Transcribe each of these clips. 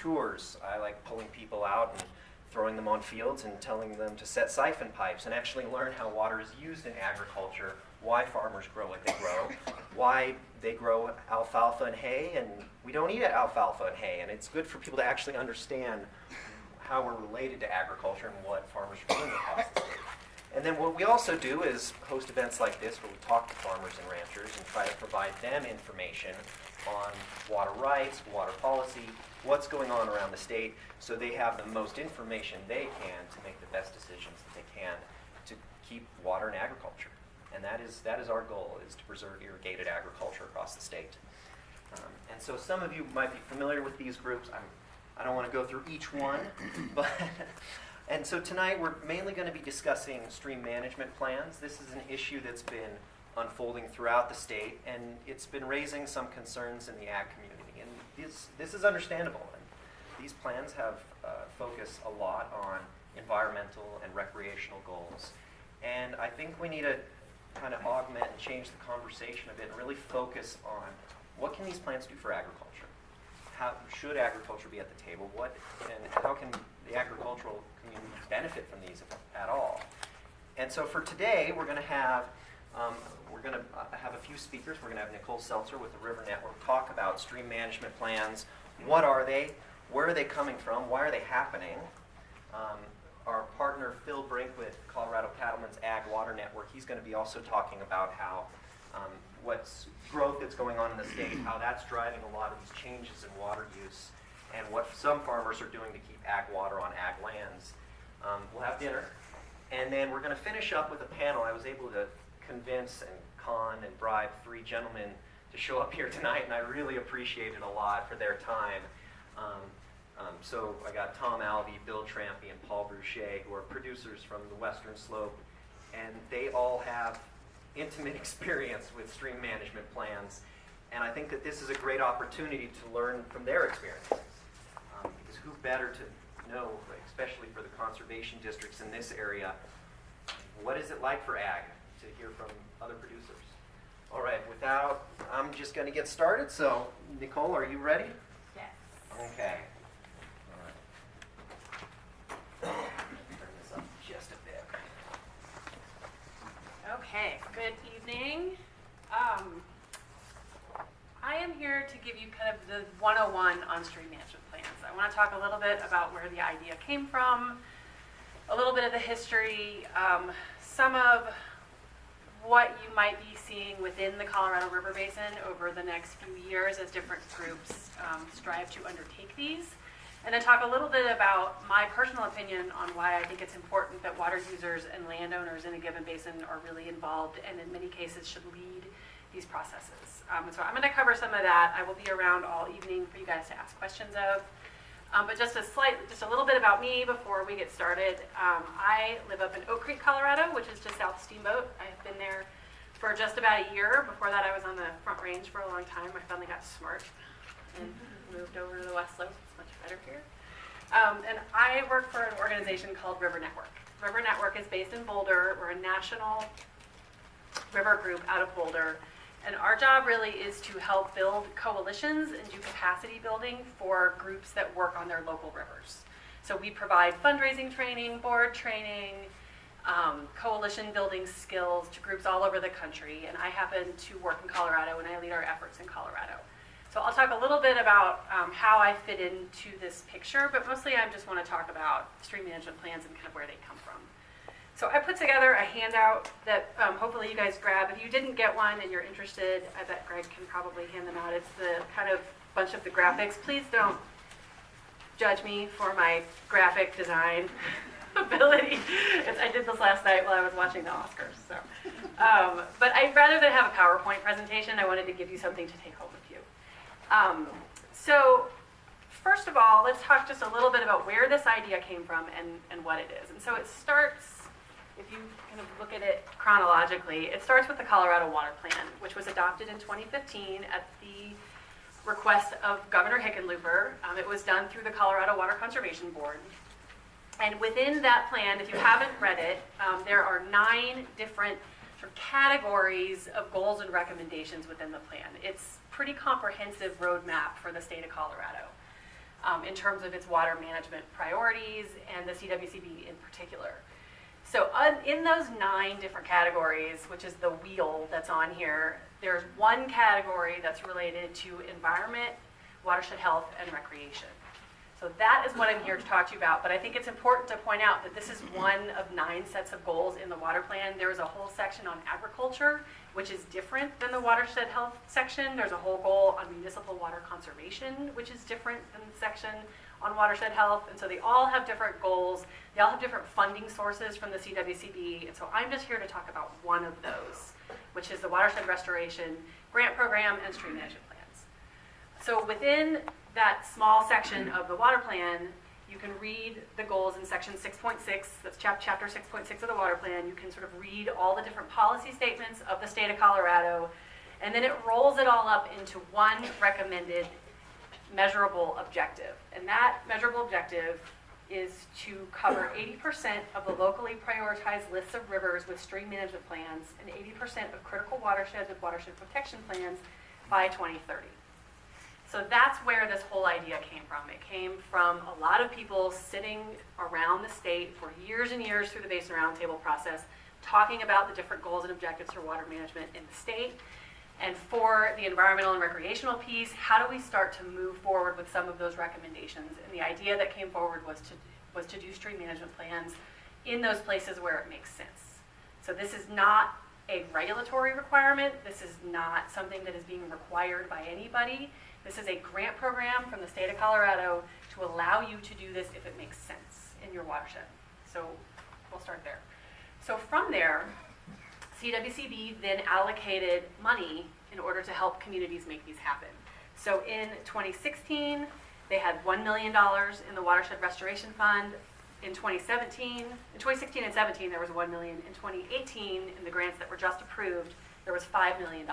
tours. I like pulling people out and throwing them on fields and telling them to set siphon pipes and actually learn how water is used in agriculture, why farmers grow what they grow, why they grow alfalfa and hay, and we don't eat alfalfa and hay. And it's good for people to actually understand how we're related to agriculture and what farmers are doing across the state. And then what we also do is host events like this where we talk to farmers and ranchers and try to provide them information on water rights, water policy, what's going on around the state, so they have the most information they can to make the best decisions that they can to keep water in agriculture. And that is our goal, is to preserve irrigated agriculture across the state. And so some of you might be familiar with these groups. I don't want to go through each one, but and so tonight we're mainly going to be discussing stream management plans. This is an issue that's been unfolding throughout the state, and it's been raising some concerns in the ag community. And this is understandable. And these plans have focused a lot on environmental and recreational goals. And I think we need to kind of augment and change the conversation a bit and really focus on what can these plans do for agriculture? How should agriculture be at the table? And how can the agricultural community benefit from these at all? And so for today, we're going to have a few speakers. We're going to have Nicole Seltzer with the River Network talk about stream management plans. What are they? Where are they coming from? Why are they happening? Our partner Phil Brink with Colorado Cattlemen's Ag Water Network, he's going to be also talking about how what's growth that's going on in the state, how that's driving a lot of these changes in water use, and what some farmers are doing to keep ag water on ag lands. We'll have dinner, and then we're going to finish up with a panel. I was able to convince and con and bribe 3 gentlemen to show up here tonight, and I really appreciate it a lot for their time. So I got Tom Alvey, Bill Trampy, and Paul Boucher, who are producers from the Western Slope, and they all have intimate experience with stream management plans, and I think that this is a great opportunity to learn from their experiences. Because who better to know, especially for the conservation districts in this area, what is it like for ag, to hear from other producers. All right, I'm just going to get started. So, Nicole, are you ready? Yes. Okay. All right. Turn this up just a bit. Okay, good evening. I am here to give you kind of the 101 on stream management plans. I want to talk a little bit about where the idea came from, a little bit of the history, some of what you might be seeing within the Colorado River Basin over the next few years as different groups strive to undertake these, and then talk a little bit about my personal opinion on why I think it's important that water users and landowners in a given basin are really involved and in many cases should lead these processes. So I'm going to cover some of that. I will be around all evening for you guys to ask questions of. But just a little bit about me before we get started. I live up in Oak Creek, Colorado, which is just south of Steamboat. I have been there for just about a year. Before that, I was on the Front Range for a long time. I finally got smart and moved over to the West Slope. It's much better here. And I work for an organization called River Network. River Network is based in Boulder. We're a national river group out of Boulder. And our job really is to help build coalitions and do capacity building for groups that work on their local rivers. So we provide fundraising training, board training, coalition building skills to groups all over the country. And I happen to work in Colorado, and I lead our efforts in Colorado. So I'll talk a little bit about how I fit into this picture, but mostly I just want to talk about stream management plans and kind of where they come from. So I put together a handout that hopefully you guys grab. If you didn't get one and you're interested, I bet Greg can probably hand them out. It's the kind of bunch of the graphics. Please don't judge me for my graphic design ability. I did this last night while I was watching the Oscars. So, but rather than have a PowerPoint presentation, I wanted to give you something to take home with you. So first of all, let's talk just a little bit about where this idea came from and what it is. And so it starts, if you kind of look at it chronologically, it starts with the Colorado Water Plan, which was adopted in 2015 at the request of Governor Hickenlooper. It was done through the Colorado Water Conservation Board. And within that plan, if you haven't read it, there are 9 different sort of categories of goals and recommendations within the plan. It's a pretty comprehensive roadmap for the state of Colorado. in terms of its water management priorities and the CWCB in particular. So in those 9 different categories, which is the wheel that's on here, there's one category that's related to environment, watershed health, and recreation. So that is what I'm here to talk to you about, but I think it's important to point out that this is one of 9 sets of goals in the water plan. There is a whole section on agriculture, which is different than the watershed health section. There's a whole goal on municipal water conservation, which is different than the section on watershed health, and so they all have different goals. They all have different funding sources from the CWCB, and so I'm just here to talk about one of those, which is the watershed restoration grant program and stream management plans. So within that small section of the water plan, you can read the goals in section 6.6, that's chapter 6.6 of the water plan. You can sort of read all the different policy statements of the state of Colorado, and then it rolls it all up into one recommended measurable objective. And that measurable objective is to cover 80% of the locally prioritized lists of rivers with stream management plans and 80% of critical watersheds with watershed protection plans by 2030. So that's where this whole idea came from. It came from a lot of people sitting around the state for years and years through the Basin Roundtable process, talking about the different goals and objectives for water management in the state. And for the environmental and recreational piece, how do we start to move forward with some of those recommendations? And the idea that came forward was to do stream management plans in those places where it makes sense. So this is not a regulatory requirement. This is not something that is being required by anybody. This is a grant program from the state of Colorado to allow you to do this if it makes sense in your watershed. So we'll start there. So from there, CWCB then allocated money in order to help communities make these happen. So in 2016, they had $1 million in the Watershed Restoration Fund. In 2016 and 17, there was $1 million. In 2018, in the grants that were just approved, there was $5 million.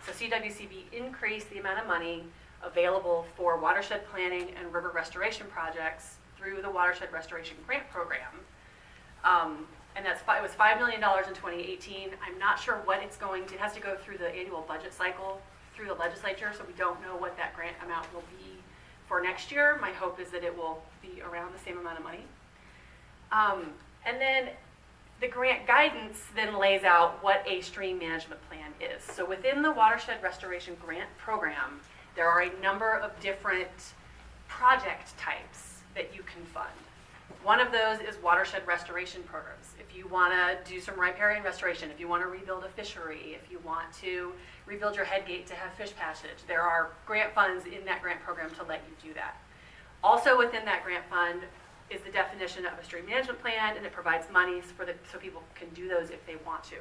So CWCB increased the amount of money available for watershed planning and river restoration projects through the Watershed Restoration Grant Program. And it was $5 million in 2018. I'm not sure what it's going to, it has to go through the annual budget cycle through the legislature, so we don't know what that grant amount will be for next year. My hope is that it will be around the same amount of money. And then the grant guidance then lays out what a stream management plan is. So within the Watershed Restoration Grant Program, there are a number of different project types that you can fund. One of those is watershed restoration programs. If you want to do some riparian restoration, if you want to rebuild a fishery, if you want to rebuild your head gate to have fish passage, there are grant funds in that grant program to let you do that. Also within that grant fund is the definition of a stream management plan, and it provides monies so people can do those if they want to.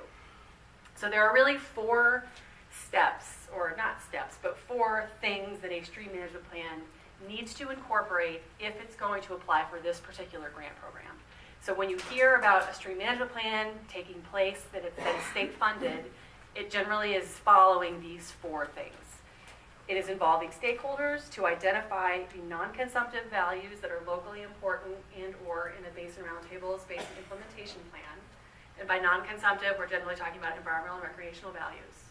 So there are really 4 steps, or not steps, but 4 things that a stream management plan needs to incorporate if it's going to apply for this particular grant program. So when you hear about a stream management plan taking place that is state funded, it generally is following these 4 things. It is involving stakeholders to identify the non-consumptive values that are locally important and/or in a Basin Roundtable's Basin Implementation Plan. And by non-consumptive, we're generally talking about environmental and recreational values.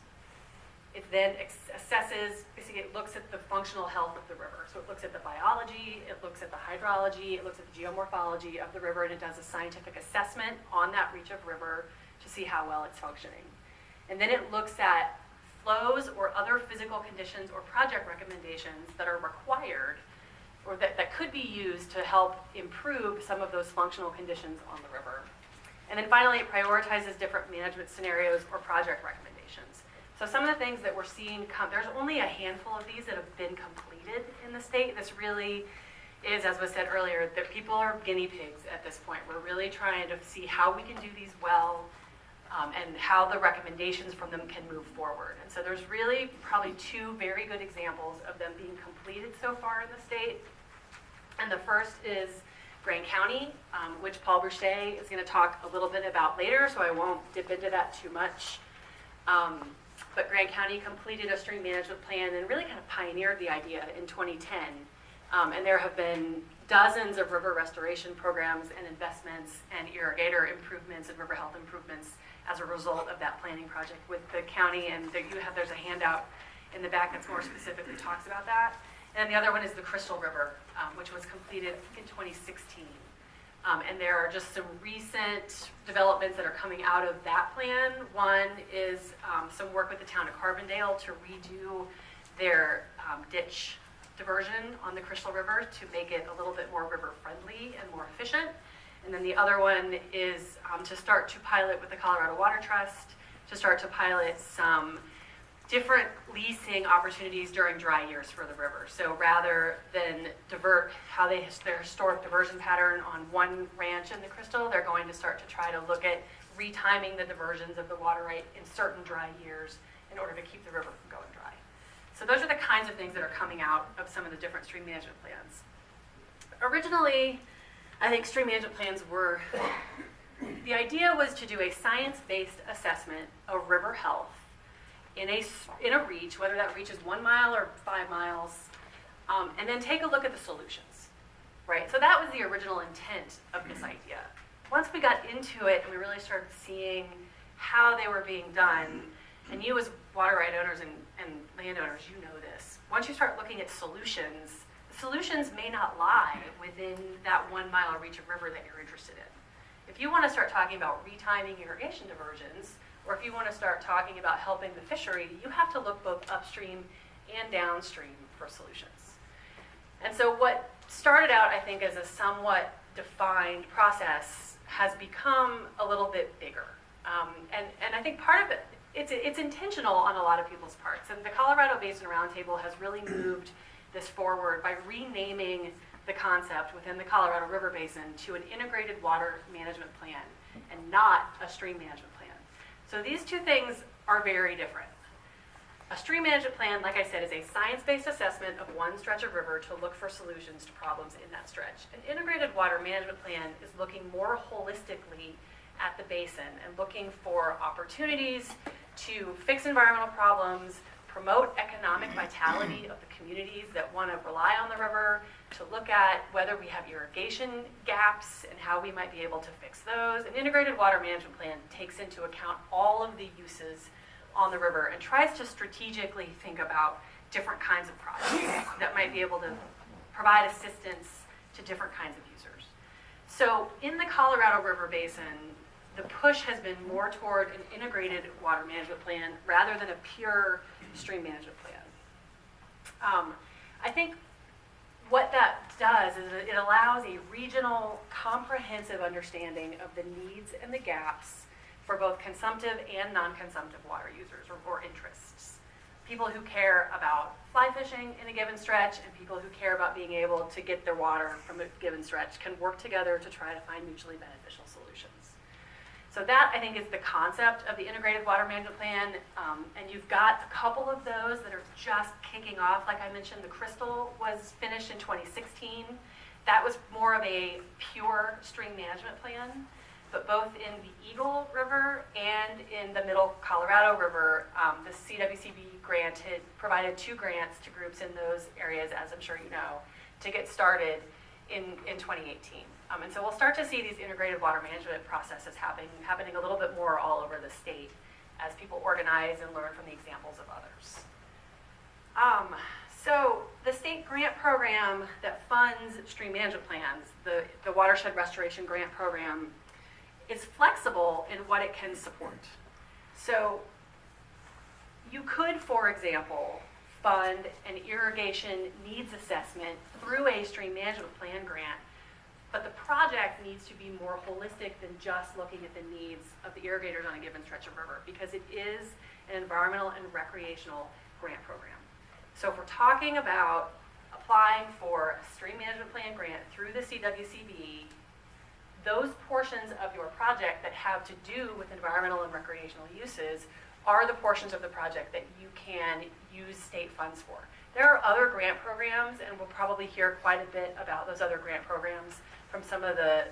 It then assesses, basically it looks at the functional health of the river. So it looks at the biology, it looks at the hydrology, it looks at the geomorphology of the river, and it does a scientific assessment on that reach of river to see how well it's functioning. And then it looks at flows or other physical conditions or project recommendations that are required or that could be used to help improve some of those functional conditions on the river. And then finally, it prioritizes different management scenarios or project recommendations. So some of the things that we're seeing there's only a handful of these that have been completed in the state. This really is, as was said earlier, that people are guinea pigs at this point. We're really trying to see how we can do these well, and how the recommendations from them can move forward. And so there's really probably 2 very good examples of them being completed so far in the state. And the first is Grand County, which Paul Boucher is going to talk a little bit about later, so I won't dip into that too much. But Grand County completed a stream management plan and really kind of pioneered the idea in 2010. And there have been dozens of river restoration programs and investments and irrigator improvements and river health improvements as a result of that planning project with the county. And there's a handout in the back that's more specifically talks about that. And the other one is the Crystal River, which was completed in 2016. And there are just some recent developments that are coming out of that plan. One is some work with the town of Carbondale to redo their ditch diversion on the Crystal River to make it a little bit more river-friendly and more efficient. And then the other one is to start to pilot with the Colorado Water Trust, to start to pilot some different leasing opportunities during dry years for the river. So rather than divert their historic diversion pattern on one ranch in the Crystal, they're going to start to try to look at retiming the diversions of the water right in certain dry years in order to keep the river from going dry. So those are the kinds of things that are coming out of some of the different stream management plans. Originally, I think stream management plans were, the idea was to do a science-based assessment of river health in a reach, whether that reach is 1 mile or 5 miles, and then take a look at the solutions, right? So that was the original intent of this idea. Once we got into it and we really started seeing how they were being done, and you as water right owners and landowners, you know this. Once you start looking at solutions, the solutions may not lie within that 1 mile reach of river that you're interested in. If you want to start talking about retiming irrigation diversions, or if you want to start talking about helping the fishery, you have to look both upstream and downstream for solutions. And so what started out, I think, as a somewhat defined process has become a little bit bigger. And I think part of it, it's intentional on a lot of people's parts. And the Colorado Basin Roundtable has really moved this forward by renaming the concept within the Colorado River Basin to an integrated water management plan and not a stream management plan. So these two things are very different. A stream management plan, like I said, is a science-based assessment of one stretch of river to look for solutions to problems in that stretch. An integrated water management plan is looking more holistically at the basin and looking for opportunities to fix environmental problems, promote economic vitality of the communities that want to rely on the river, to look at whether we have irrigation gaps and how we might be able to fix those. An integrated water management plan takes into account all of the uses on the river and tries to strategically think about different kinds of projects that might be able to provide assistance to different kinds of users. So in the Colorado River Basin, the push has been more toward an integrated water management plan rather than a pure stream management plan. I think what that does is it allows a regional, comprehensive understanding of the needs and the gaps for both consumptive and non-consumptive water users or interests. People who care about fly fishing in a given stretch and people who care about being able to get their water from a given stretch can work together to try to find mutually beneficial solutions. So that, I think, is the concept of the integrated water management plan, and you've got a couple of those that are just kicking off. Like I mentioned, the Crystal was finished in 2016. That was more of a pure stream management plan, but both in the Eagle River and in the Middle Colorado River, the CWCB grant had provided 2 grants to groups in those areas, as I'm sure you know, to get started in 2018. And so we'll start to see these integrated water management processes happening a little bit more all over the state as people organize and learn from the examples of others. So the state grant program that funds stream management plans, the Watershed Restoration Grant Program, is flexible in what it can support. So you could, for example, fund an irrigation needs assessment through a stream management plan grant, but the project needs to be more holistic than just looking at the needs of the irrigators on a given stretch of river, because it is an environmental and recreational grant program. So if we're talking about applying for a stream management plan grant through the CWCB, those portions of your project that have to do with environmental and recreational uses are the portions of the project that you can use state funds for. There are other grant programs, and we'll probably hear quite a bit about those other grant programs from some of the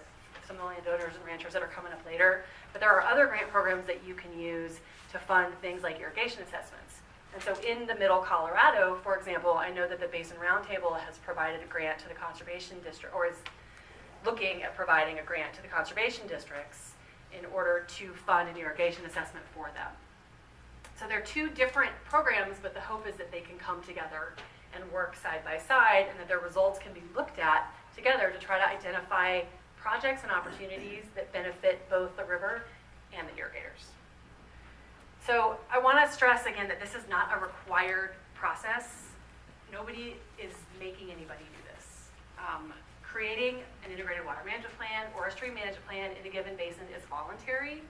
landowners and ranchers that are coming up later. But there are other grant programs that you can use to fund things like irrigation assessments. And so in the Middle Colorado, for example, I know that the Basin Roundtable has provided a grant to the conservation district, or is looking at providing a grant to the conservation districts in order to fund an irrigation assessment for them. So they're 2 different programs, but the hope is that they can come together and work side by side, and that their results can be looked at together to try to identify projects and opportunities that benefit both the river and the irrigators. So I want to stress again that this is not a required process. Nobody is making anybody do this. Creating an integrated water management plan or a stream management plan in a given basin is voluntary,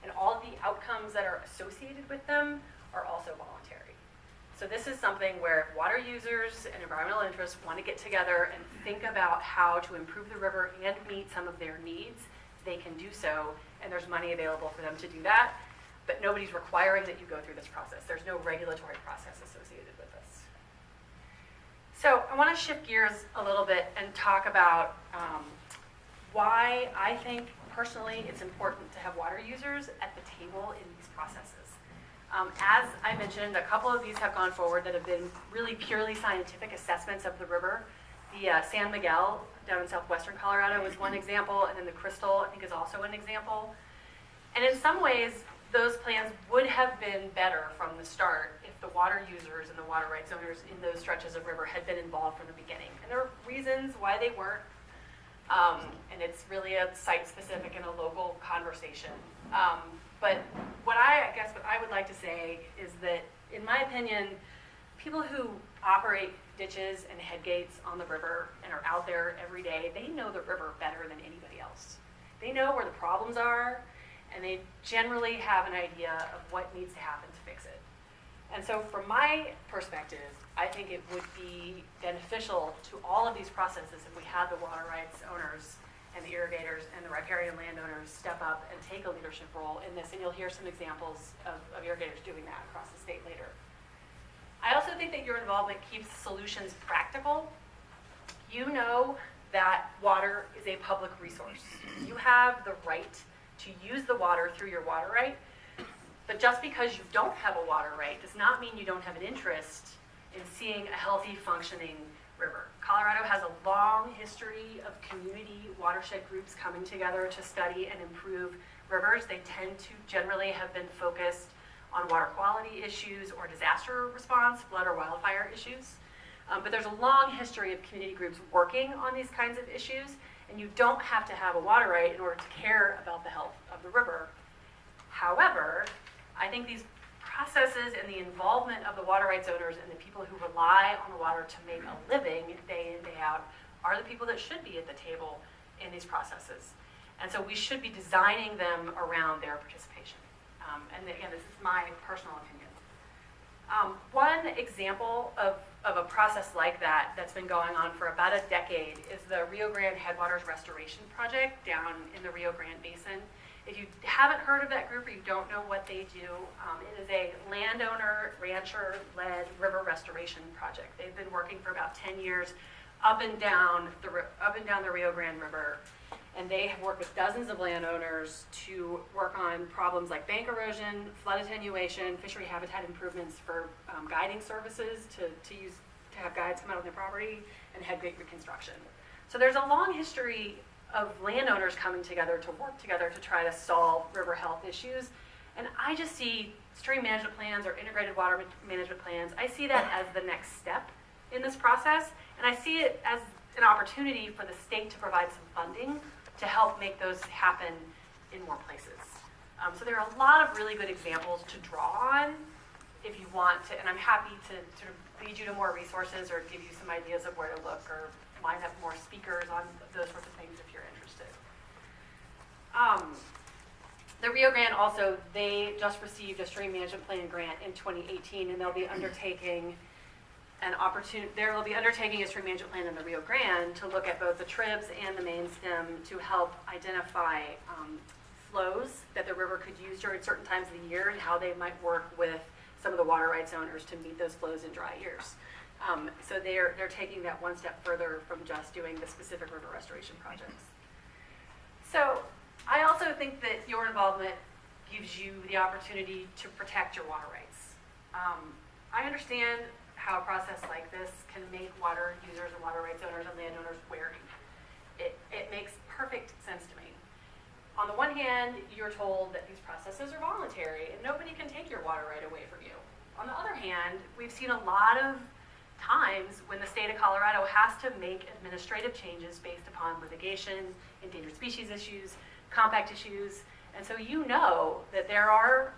and all of the outcomes that are associated with them are also voluntary. So this is something where water users and environmental interests want to get together and think about how to improve the river and meet some of their needs. They can do so, and there's money available for them to do that, but nobody's requiring that you go through this process. There's no regulatory process associated with this. So I want to shift gears a little bit and talk about why I think personally it's important to have water users at the table in these processes. As I mentioned, a couple of these have gone forward that have been really purely scientific assessments of the river. The San Miguel down in southwestern Colorado is one example, and then the Crystal, I think, is also an example. And in some ways, those plans would have been better from the start if the water users and the water rights owners in those stretches of river had been involved from the beginning. And there are reasons why they weren't, and it's really a site-specific and a local conversation. But what I would like to say is that, in my opinion, people who operate ditches and headgates on the river and are out there every day, they know the river better than anybody else. They know where the problems are, and they generally have an idea of what needs to happen to fix it. And so from my perspective, I think it would be beneficial to all of these processes if we had the water rights owners and the irrigators and the riparian landowners step up and take a leadership role in this. And you'll hear some examples of irrigators doing that across the state later. I also think that your involvement keeps solutions practical. You know that water is a public resource. You have the right to use the water through your water right, but just because you don't have a water right does not mean you don't have an interest in seeing a healthy, functioning river. Colorado has a long history of community watershed groups coming together to study and improve rivers. They tend to generally have been focused on water quality issues or disaster response, flood or wildfire issues. But there's a long history of community groups working on these kinds of issues, and you don't have to have a water right in order to care about the health of the river. However, I think these processes and the involvement of the water rights owners and the people who rely on the water to make a living day in, day out are the people that should be at the table in these processes. And so we should be designing them around their participation. And again, this is my personal opinion. One example of a process like that that's been going on for about a decade is the Rio Grande Headwaters Restoration Project down in the Rio Grande Basin. If you haven't heard of that group or you don't know what they do, it is a landowner, rancher-led river restoration project. They've been working for about 10 years up and down the Rio Grande River. And they have worked with dozens of landowners to work on problems like bank erosion, flood attenuation, fishery habitat improvements for guiding services to have guides come out on their property, and headgate reconstruction. So there's a long history of landowners coming together to work together to try to solve river health issues. And I just see stream management plans or integrated water management plans, I see that as the next step in this process. And I see it as an opportunity for the state to provide some funding to help make those happen in more places. So there are a lot of really good examples to draw on if you want to, and I'm happy to sort of lead you to more resources or give you some ideas of where to look or line up more speakers on those sorts of things if you're interested. The Rio Grande also, they just received a stream management plan grant in 2018, and they'll be undertaking they'll be undertaking a stream management plan in the Rio Grande to look at both the tribs and the main stem to help identify flows that the river could use during certain times of the year and how they might work with some of the water rights owners to meet those flows in dry years. So they're taking that one step further from just doing the specific river restoration projects. So I also think that your involvement gives you the opportunity to protect your water rights. I understand how a process like this can make water users and water rights owners and landowners wary. It makes perfect sense to me. On the one hand, you're told that these processes are voluntary and nobody can take your water right away from you. On the other hand, we've seen a lot of times when the state of Colorado has to make administrative changes based upon litigation, endangered species issues, compact issues. And so you know that there are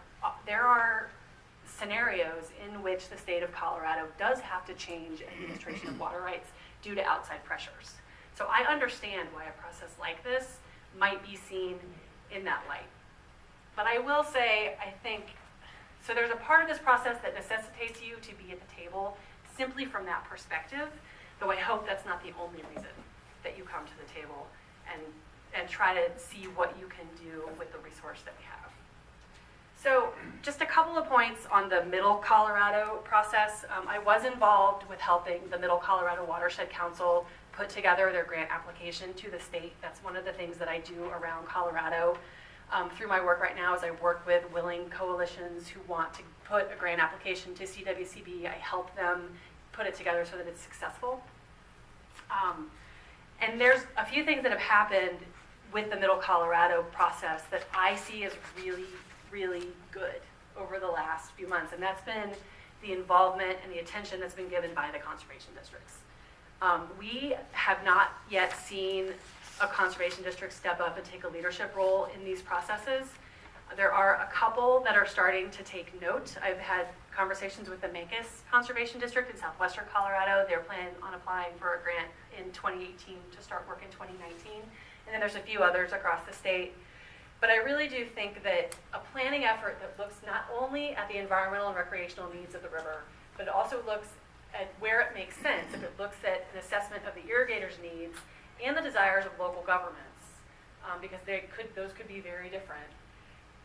scenarios in which the state of Colorado does have to change administration of water rights due to outside pressures. So I understand why a process like this might be seen in that light. But I will say, I think, so there's a part of this process that necessitates you to be at the table simply from that perspective, though I hope that's not the only reason that you come to the table and try to see what you can do with the resource that we have. So just a couple of points on the Middle Colorado process. I was involved with helping the Middle Colorado Watershed Council put together their grant application to the state. That's one of the things that I do around Colorado. Through my work right now is I work with willing coalitions who want to put a grant application to CWCB. I help them put it together so that it's successful. And there's a few things that have happened with the Middle Colorado process that I see as really, really good over the last few months. And that's been the involvement and the attention that's been given by the conservation districts. We have not yet seen a conservation district step up and take a leadership role in these processes. There are a couple that are starting to take note. I've had conversations with the Mancos Conservation District in southwestern Colorado. They're planning on applying for a grant in 2018 to start work in 2019. And then there's a few others across the state. But I really do think that a planning effort that looks not only at the environmental and recreational needs of the river, but it also looks at where it makes sense, if it looks at an assessment of the irrigators' needs and the desires of local governments, because those could be very different.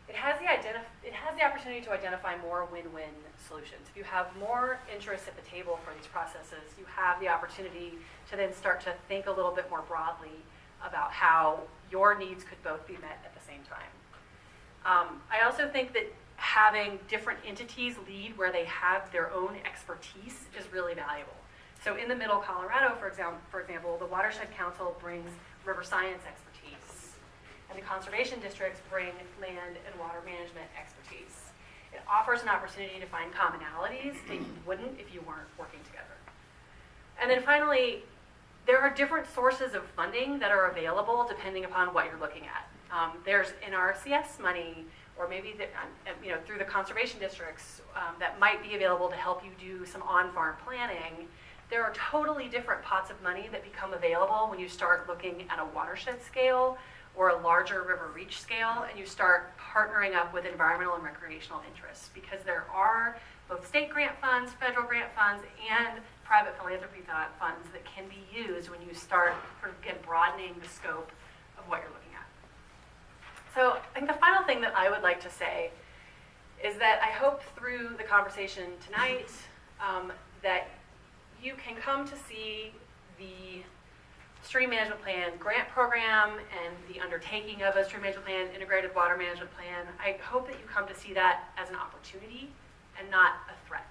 It has the opportunity to identify more win-win solutions. If you have more interest at the table for these processes, you have the opportunity to then start to think a little bit more broadly about how your needs could both be met at the same time. I also think that having different entities lead where they have their own expertise is really valuable. So in the Middle Colorado, for example, the Watershed Council brings river science expertise, and the conservation districts bring land and water management expertise. It offers an opportunity to find commonalities that you wouldn't if you weren't working together. And then finally, there are different sources of funding that are available depending upon what you're looking at. There's NRCS money, or maybe through the conservation districts that might be available to help you do some on-farm planning. There are totally different pots of money that become available when you start looking at a watershed scale or a larger river reach scale, and you start partnering up with environmental and recreational interests, because there are both state grant funds, federal grant funds, and private philanthropy funds that can be used when you start sort of again broadening the scope of what you're looking at. So I think the final thing that I would like to say is that I hope through the conversation tonight that you can come to see the stream management plan grant program and the undertaking of a stream management plan, integrated water management plan. I hope that you come to see that as an opportunity and not a threat.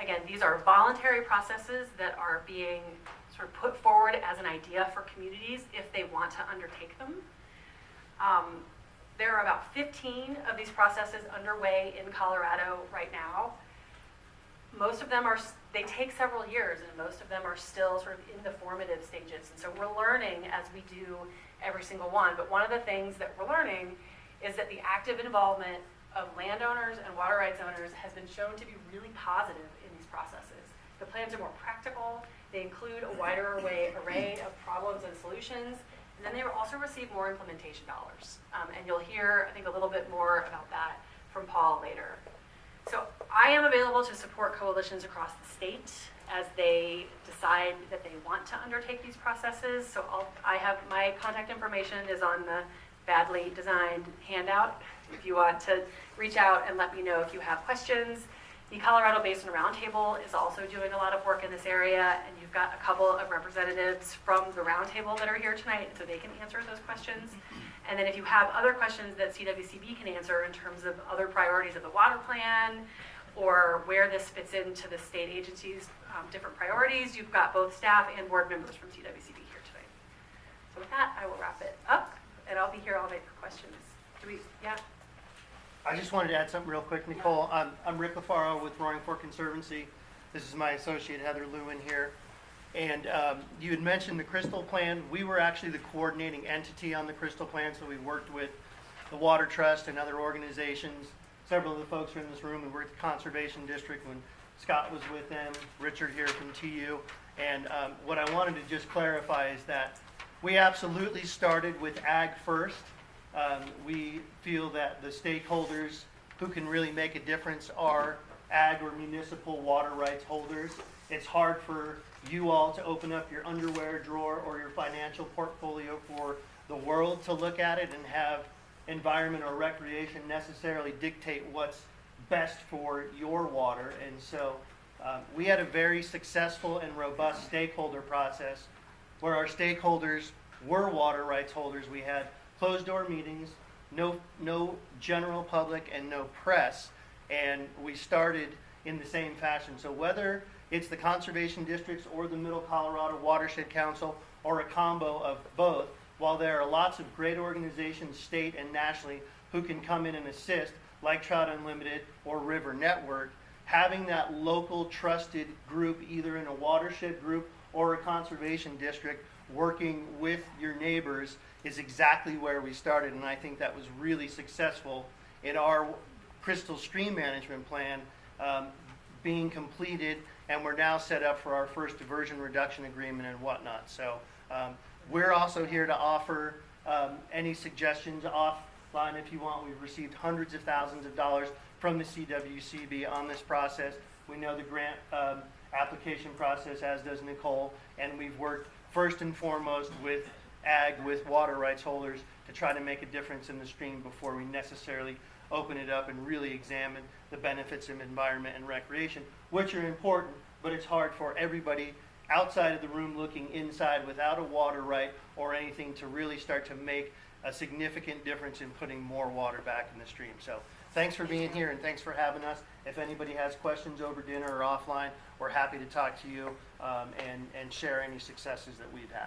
Again, these are voluntary processes that are being sort of put forward as an idea for communities if they want to undertake them. There are about 15 of these processes underway in Colorado right now. Most of them they take several years, and most of them are still sort of in the formative stages. And so we're learning as we do every single one. But one of the things that we're learning is that the active involvement of landowners and water rights owners has been shown to be really positive in these processes. The plans are more practical. They include a wider array of problems and solutions. And then they will also receive more implementation dollars. And you'll hear, I think, a little bit more about that from Paul later. So I am available to support coalitions across the state as they decide that they want to undertake these processes. So I have my contact information is on the badly designed handout if you want to reach out and let me know if you have questions. The Colorado Basin Roundtable is also doing a lot of work in this area, and you've got a couple of representatives from the roundtable that are here tonight, so they can answer those questions. And then if you have other questions that CWCB can answer in terms of other priorities of the water plan or where this fits into the state agencies' different priorities, you've got both staff and board members from CWCB here today. So with that, I will wrap it up, and I'll be here all night for questions. Yeah? I just wanted to add something real quick, Nicole. I'm Rick LaFaro with Roaring Fork Conservancy. This is my associate Heather Lewin here. And you had mentioned the Crystal Plan. We were actually the coordinating entity on the Crystal Plan, so we worked with the Water Trust and other organizations. Several of the folks are in this room. We worked at the Conservation District when Scott was with them, Richard here from TU. And what I wanted to just clarify is that we absolutely started with ag first. We feel that the stakeholders who can really make a difference are ag or municipal water rights holders. It's hard for you all to open up your underwear drawer or your financial portfolio for the world to look at it and have environment or recreation necessarily dictate what's best for your water. And so we had a very successful and robust stakeholder process where our stakeholders were water rights holders. We had closed door meetings, no general public and no press, and we started in the same fashion. So whether it's the conservation districts or the Middle Colorado Watershed Council or a combo of both, while there are lots of great organizations state and nationally who can come in and assist, like Trout Unlimited or River Network, having that local trusted group, either in a watershed group or a conservation district, working with your neighbors is exactly where we started. And I think that was really successful in our Crystal Stream Management Plan being completed, and we're now set up for our first diversion reduction agreement and whatnot. So we're also here to offer any suggestions offline if you want. We've received hundreds of thousands of dollars from the CWCB on this process. We know the grant application process, as does Nicole, and we've worked first and foremost with ag, with water rights holders, to try to make a difference in the stream before we necessarily open it up and really examine the benefits of environment and recreation, which are important, but it's hard for everybody outside of the room looking inside without a water right or anything to really start to make a significant difference in putting more water back in the stream. So thanks for being here and thanks for having us. If anybody has questions over dinner or offline, we're happy to talk to you and share any successes that we've had.